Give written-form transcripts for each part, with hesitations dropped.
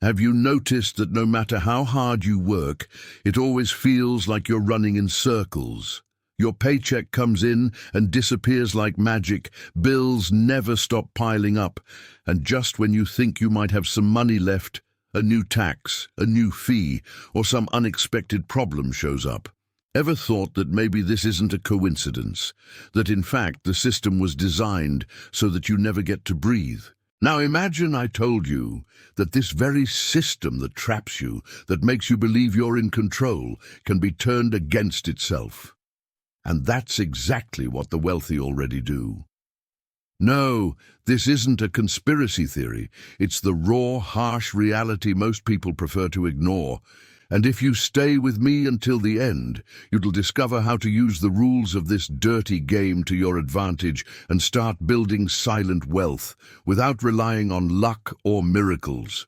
Have you noticed that no matter how hard you work, it always feels like you're running in circles? Your paycheck comes in and disappears like magic, bills never stop piling up, and just when you think you might have some money left, a new tax, a new fee, or some unexpected problem shows up. Ever thought that maybe this isn't a coincidence? That in fact the system was designed so that you never get to breathe? Now imagine I told you that this very system that traps you, that makes you believe you're in control, can be turned against itself. And that's exactly what the wealthy already do. No, this isn't a conspiracy theory. It's the raw, harsh reality most people prefer to ignore. And if you stay with me until the end, you'll discover how to use the rules of this dirty game to your advantage and start building silent wealth without relying on luck or miracles.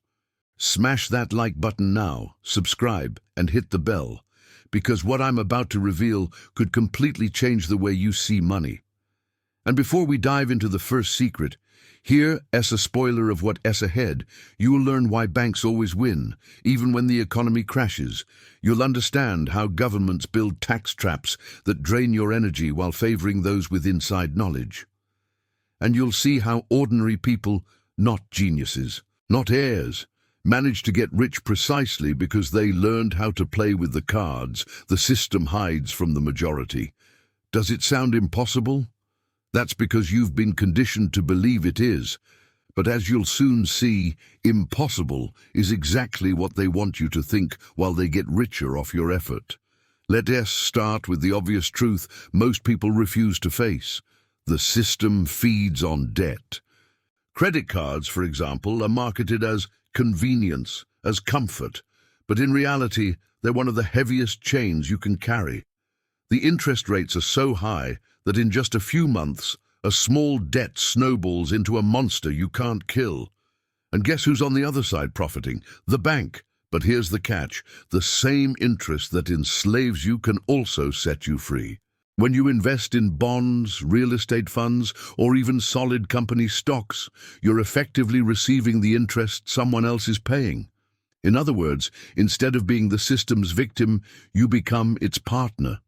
Smash that like button now, subscribe, and hit the bell, because what I'm about to reveal could completely change the way you see money. And before we dive into the first secret, here, as a spoiler of what's ahead, you will learn why banks always win, even when the economy crashes. You'll understand how governments build tax traps that drain your energy while favoring those with inside knowledge. And you'll see how ordinary people, not geniuses, not heirs, manage to get rich precisely because they learned how to play with the cards the system hides from the majority. Does it sound impossible? That's because you've been conditioned to believe it is. But as you'll soon see, impossible is exactly what they want you to think while they get richer off your effort. Let us start with the obvious truth most people refuse to face. The system feeds on debt. Credit cards, for example, are marketed as convenience, as comfort, but in reality, they're one of the heaviest chains you can carry. The interest rates are so high that in just a few months, a small debt snowballs into a monster you can't kill. And guess who's on the other side profiting? The bank. But here's the catch. The same interest that enslaves you can also set you free. When you invest in bonds, real estate funds, or even solid company stocks, you're effectively receiving the interest someone else is paying. In other words, instead of being the system's victim, you become its partner.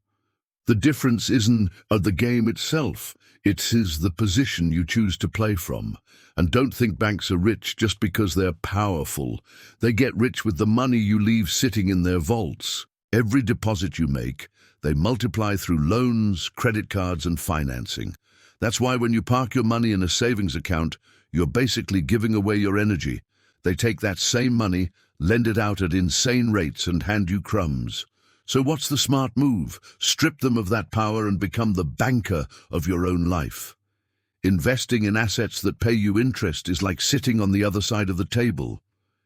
The difference isn't the game itself, it is the position you choose to play from. And don't think banks are rich just because they're powerful. They get rich with the money you leave sitting in their vaults. Every deposit you make, they multiply through loans, credit cards, and financing. That's why when you park your money in a savings account, you're basically giving away your energy. They take that same money, lend it out at insane rates, and hand you crumbs. So what's the smart move? Strip them of that power and become the banker of your own life. Investing in assets that pay you interest is like sitting on the other side of the table.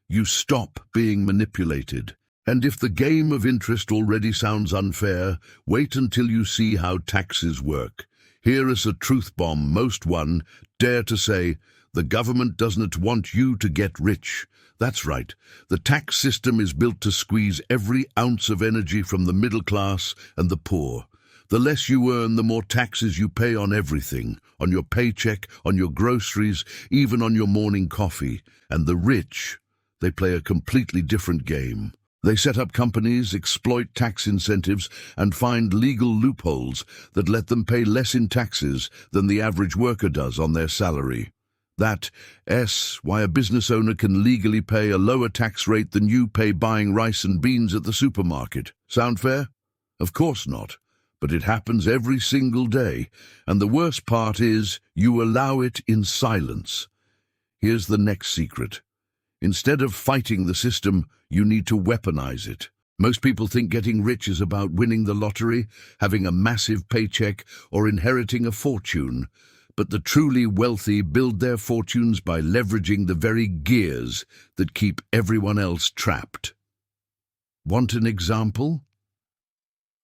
You stop being manipulated. And if the game of interest already sounds unfair, wait until you see how taxes work. Here is a truth bomb most one dare to say, the government doesn't want you to get rich. That's right. The tax system is built to squeeze every ounce of energy from the middle class and the poor. The less you earn, the more taxes you pay on everything, on your paycheck, on your groceries, even on your morning coffee. And the rich, they play a completely different game. They set up companies, exploit tax incentives, and find legal loopholes that let them pay less in taxes than the average worker does on their salary. That's why a business owner can legally pay a lower tax rate than you pay buying rice and beans at the supermarket. Sound fair? Of course not. But it happens every single day, and the worst part is you allow it in silence. Here's the next secret. Instead of fighting the system, you need to weaponize it. Most people think getting rich is about winning the lottery, having a massive paycheck, or inheriting a fortune. But the truly wealthy build their fortunes by leveraging the very gears that keep everyone else trapped. Want an example?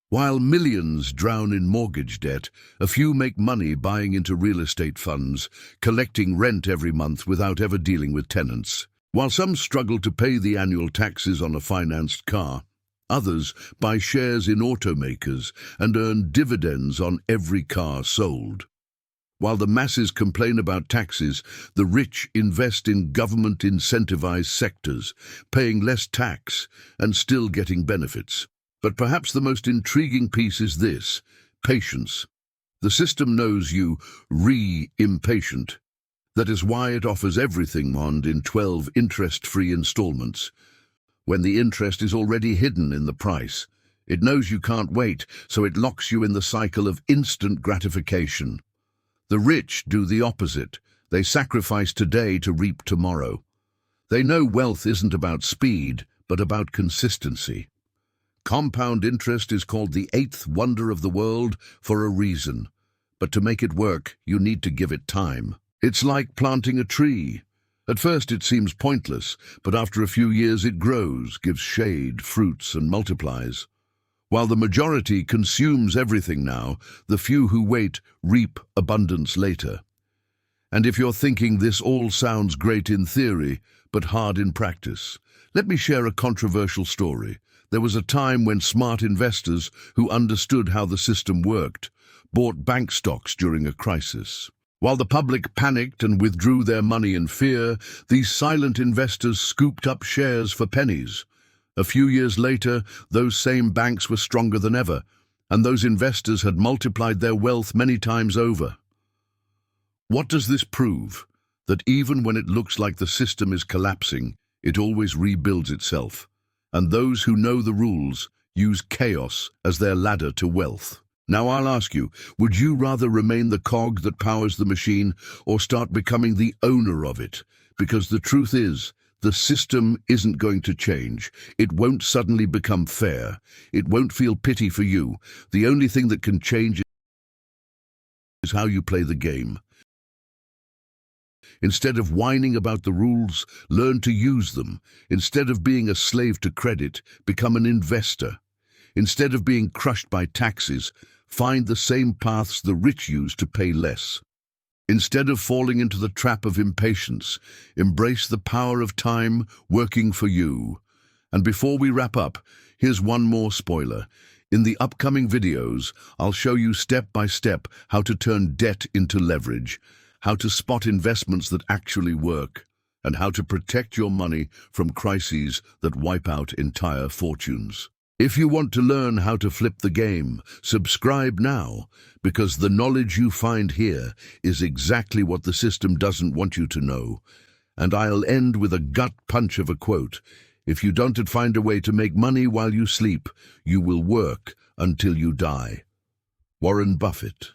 While millions drown in mortgage debt, a few make money buying into real estate funds, collecting rent every month without ever dealing with tenants. While some struggle to pay the annual taxes on a financed car, others buy shares in automakers and earn dividends on every car sold. While the masses complain about taxes, the rich invest in government-incentivized sectors, paying less tax and still getting benefits. But perhaps the most intriguing piece is this: patience. The system knows you impatient. That is why it offers everything in 12 interest-free installments, when the interest is already hidden in the price. It knows you can't wait, so it locks you in the cycle of instant gratification. The rich do the opposite. They sacrifice today to reap tomorrow. They know wealth isn't about speed, but about consistency. Compound interest is called the eighth wonder of the world for a reason. But to make it work, you need to give it time. It's like planting a tree. At first it seems pointless, but after a few years it grows, gives shade, fruits, and multiplies. While the majority consumes everything now, the few who wait reap abundance later. And if you're thinking this all sounds great in theory, but hard in practice, let me share a controversial story. There was a time when smart investors who understood how the system worked bought bank stocks during a crisis. While the public panicked and withdrew their money in fear, these silent investors scooped up shares for pennies. A few years later, those same banks were stronger than ever, and those investors had multiplied their wealth many times over. What does this prove? That even when it looks like the system is collapsing, it always rebuilds itself. And those who know the rules use chaos as their ladder to wealth. Now I'll ask you, would you rather remain the cog that powers the machine or start becoming the owner of it? Because the truth is, the system isn't going to change. It won't suddenly become fair. It won't feel pity for you. The only thing that can change is how you play the game. Instead of whining about the rules, learn to use them. Instead of being a slave to credit, become an investor. Instead of being crushed by taxes, find the same paths the rich use to pay less. Instead of falling into the trap of impatience, embrace the power of time working for you. And before we wrap up, here's one more spoiler. In the upcoming videos, I'll show you step by step how to turn debt into leverage, how to spot investments that actually work, and how to protect your money from crises that wipe out entire fortunes. If you want to learn how to flip the game, subscribe now, because the knowledge you find here is exactly what the system doesn't want you to know. And I'll end with a gut punch of a quote. If you don't find a way to make money while you sleep, you will work until you die. Warren Buffett.